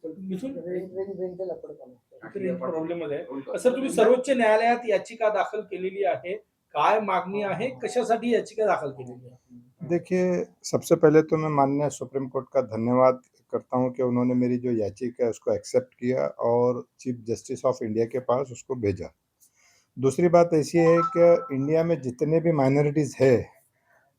Mithun range problem आहे sir. तुम्ही सर्वोच्च न्यायालयात याचिका दाखल केलेली आहे. काय मागणी आहे, कशासाठी याचिका दाखल केलेली आहे? देखिए, सबसे पहले तो मैं माननीय सुप्रीम कोर्ट का धन्यवाद करता हूँ कि उन्होंने मेरी जो याचिका है उसको एक्सेप्ट किया और चीफ जस्टिस ऑफ इंडिया के पास उसको भेजा। दूसरी बात ऐसी है कि इंडिया में जितने भी माइनॉरिटीज़ है,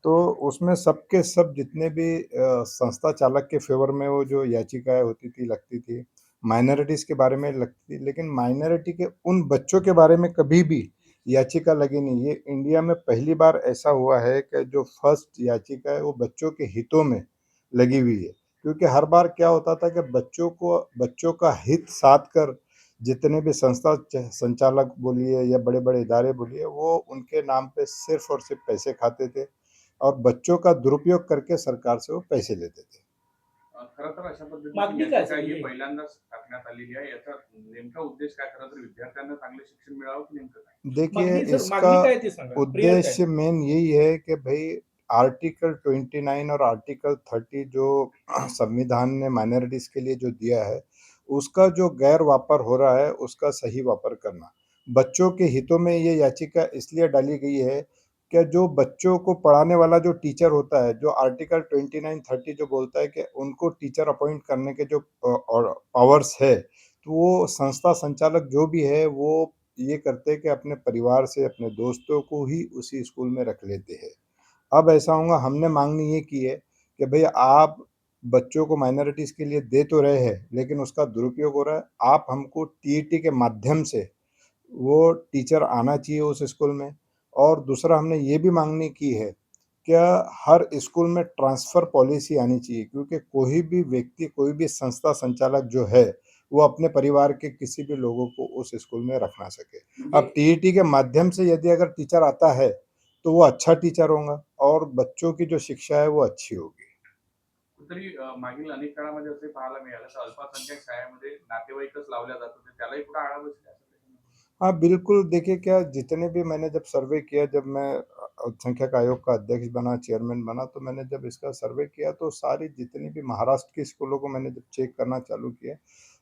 तो उसमें सब के सब जितने भी संस्था चालक के फ़ेवर में वो जो याचिकाएँ होती थी, लगती थी, माइनॉरिटीज़ के बारे में लगती थी, लेकिन माइनॉरिटी के उन बच्चों के बारे में कभी भी याचिका लगी नहीं। ये इंडिया में पहली बार ऐसा हुआ है कि जो फर्स्ट याचिका है, वो बच्चों के हितों में लगी हुई है। क्योंकि हर बार क्या होता था कि बच्चों का हित साध कर जितने भी संस्था संचालक बोलिए या बड़े-बड़े इदारे बोलिए, वो उनके नाम पे सिर्फ़ और सिर्फ़ पैसे खाते थे और बच्चों का दुरुपयोग करके सरकार से वो पैसे लेते थे। खरं तर अशा मागणी पद्धतीची काय याचिका सर ही ही? पहिल्यांदाच टाकण्यात आलेली आहे. याचा नेमका उद्देश काय? खरं तर विद्यार्थ्यांना चांगले शिक्षण मिळावं की नेमकं काय? देखिए, मागणी सर, इसका मागणी काय ते सांगा. प्रेयर काय? उद्देश्य मेन यही है कि भई आर्टिकल 29 और आर्टिकल 30 जो संविधान ने माइनॉरिटीज़ के लिए जो दिया है, उसका जो गैर वापर हो रहा है, उसका सही वापर करना। बच्चों के हितों में ये याचिका इसलिए डाली गई है कि जो बच्चों को पढ़ाने वाला जो टीचर होता है, जो आर्टिकल 29-30 जो बोलता है कि उनको टीचर अपॉइंट करने के जो और पावर्स है, तो वो संस्था संचालक जो भी है, वो ये करते हैं कि अपने परिवार से, अपने दोस्तों को ही उसी स्कूल में रख लेते हैं। अब ऐसा होगा, हमने माँगनी ये की है कि भई आप बच्चों को माइनॉरिटीज़ के लिए दे तो रहे हैं, लेकिन उसका दुरुपयोग हो रहा है। आप हमको टीईटी के माध्यम से वो टीचर आना चाहिए उस स्कूल में। और दूसरा हमने ये भी माँगनी की है, क्या हर स्कूल में ट्रांसफ़र पॉलिसी आनी चाहिए, क्योंकि कोई भी व्यक्ति, कोई भी संस्था संचालक जो है, वो अपने परिवार के किसी भी लोगों को उस स्कूल में रख ना सके। अब टीईटी के माध्यम से यदि अगर टीचर आता है, तो वो अच्छा टीचर होगा और बच्चों की जो शिक्षा है वो अच्छी होगी। कुठेतरी मागील अनेक काळामध्ये असे पाहायला मिळालं तर अल्पसंख्याक शाळेमध्ये नातेवाईकच लावल्या जात होते. त्यालाही कुठे आळा बसली असं त्याच्यामध्ये? हाँ, बिल्कुल, देखिए क्या जितने भी मैंने जब सर्वे किया, जब मैं अल्पसंख्यक आयोग का अध्यक्ष बना, चेयरमैन बना, तो मैंने जब इसका सर्वे किया तो सारी जितनी भी महाराष्ट्र की स्कूलों को मैंने जब चेक करना चालू किया,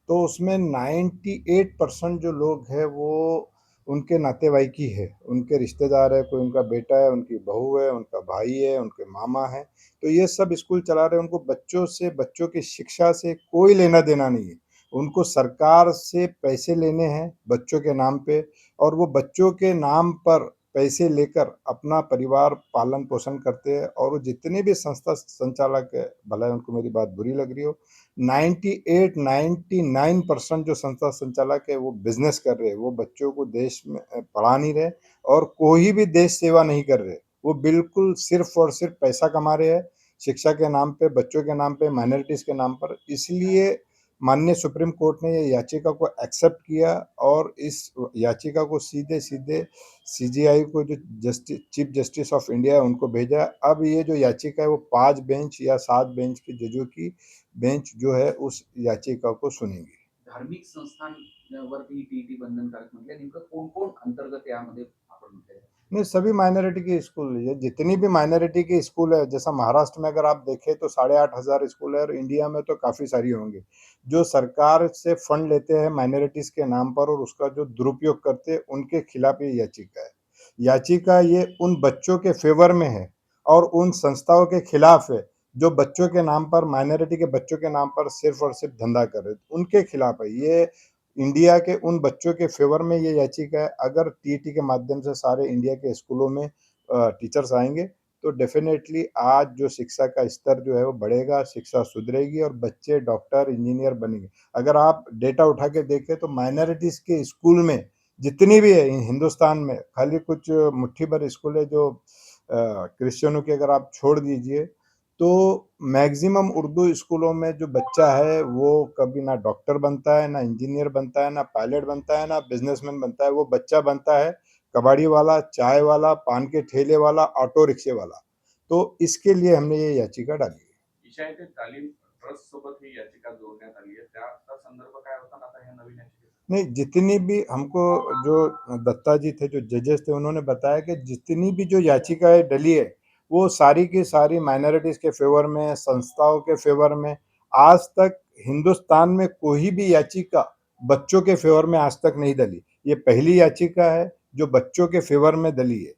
तो उसमें 98% जो लोग हैं वो उनके नातेवाईक ही है, उनके रिश्तेदार है, कोई उनका बेटा है, उनकी बहू है, उनका भाई है, उनके मामा हैं। तो ये सब स्कूल चला रहे हैं, उनको बच्चों से, बच्चों की शिक्षा से कोई लेना-देना नहीं है। उनको सरकार से पैसे लेने हैं बच्चों के नाम पे और वो बच्चों के नाम पर पैसे लेकर अपना परिवार पालन-पोषण करते हैं और वो जितने भी संस्था संचालक है, भले उनको मेरी बात बुरी लग रही हो, 98-99% जो संस्था संचालक है वो बिज़नेस कर रहे हैं। वो बच्चों को देश में पढ़ा नहीं रहे और कोई भी देश सेवा नहीं कर रहे। वो बिल्कुल सिर्फ़ और सिर्फ़ पैसा कमा रहे हैं, शिक्षा के नाम पे, बच्चों के नाम पे, माइनॉरिटीज़ के नाम पर। इसलिए माननीय सुप्रीम कोर्ट ने ये याचिका को एक्सेप्ट किया और इस याचिका को सीधे-सीधे सीजेआई को, जो चीफ जस्टिस ऑफ इंडिया है, उनको भेजा। अब ये जो याचिका है वो 5 बेंच या 7 बेंच की जजों की बेंच जो है उस याचिका को सुनेगी। धार्मिक संस्थांवरती टीईटी बंधनकारक म्हटलं, नेमकं कोण-कोण अंतर्गत यामध्ये आपण म्हटलेलं आहे? नहीं, सभी माइनॉरिटी के स्कूल है, जितनी भी माइनॉरिटी के स्कूल है, जैसा महाराष्ट्र में अगर आप देखें तो 8,500 स्कूल है और इंडिया में तो काफ़ी सारी होंगी, जो सरकार से फंड लेते हैं माइनॉरिटीज़ के नाम पर और उसका जो दुरुपयोग करते हैं, उनके खिलाफ ये याचिका है। याचिका ये उन बच्चों के फ़ेवर में है और उन संस्थाओं के खिलाफ है, जो बच्चों के नाम पर, माइनॉरिटी के बच्चों के नाम पर सिर्फ़ और सिर्फ़ धंधा कर रहे हैं, उनके खिलाफ है। ये इंडिया के उन बच्चों के फ़ेवर में ये याचिका है। अगर टीईटी के माध्यम से सारे इंडिया के स्कूलों में टीचर्स आएँगे, तो डेफ़िनेटली आज जो शिक्षा का स्तर जो है वो बढ़ेगा, शिक्षा सुधरेगी और बच्चे डॉक्टर, इंजीनियर बनेंगे। अगर आप डेटा उठा के देखें तो माइनॉरिटीज़ के स्कूल में जितनी भी है हिंदुस्तान में, खाली कुछ मुट्ठी भर स्कूल है जो क्रिश्चियनों की अगर आप छोड़ दीजिए, तो मैक्सिमम उर्दू स्कूलों में जो बच्चा है वो कभी ना डॉक्टर बनता है, ना इंजीनियर बनता है, ना पायलट बनता है, ना बिज़नेसमैन बनता है। वो बच्चा बनता है कबाड़ी वाला, चाय वाला, पान के ठेले वाला, ऑटो रिक्शे वाला। तो इसके लिए हमने ये याचिका डाली है। ईशा येथे तालीम ट्रस्ट सोबत ही याचिका जोडण्यात आली आहे. त्याचा संदर्भ काय होता ना आता ह्या नवीन याचिकेत? नहीं, जितनी भी हमको जो दत्ता जी थे, जो जजेस थे, उन्होंने बताया कि जितनी भी जो याचिकाएँ डली है, वो सारी की सारी माइनॉरिटीज़ के फ़ेवर में, संस्थाओं के फ़ेवर में। आज तक हिंदुस्तान में कोई भी याचिका बच्चों के फेवर में आज तक नहीं डली। ये पहली याचिका है जो बच्चों के फेवर में डली है।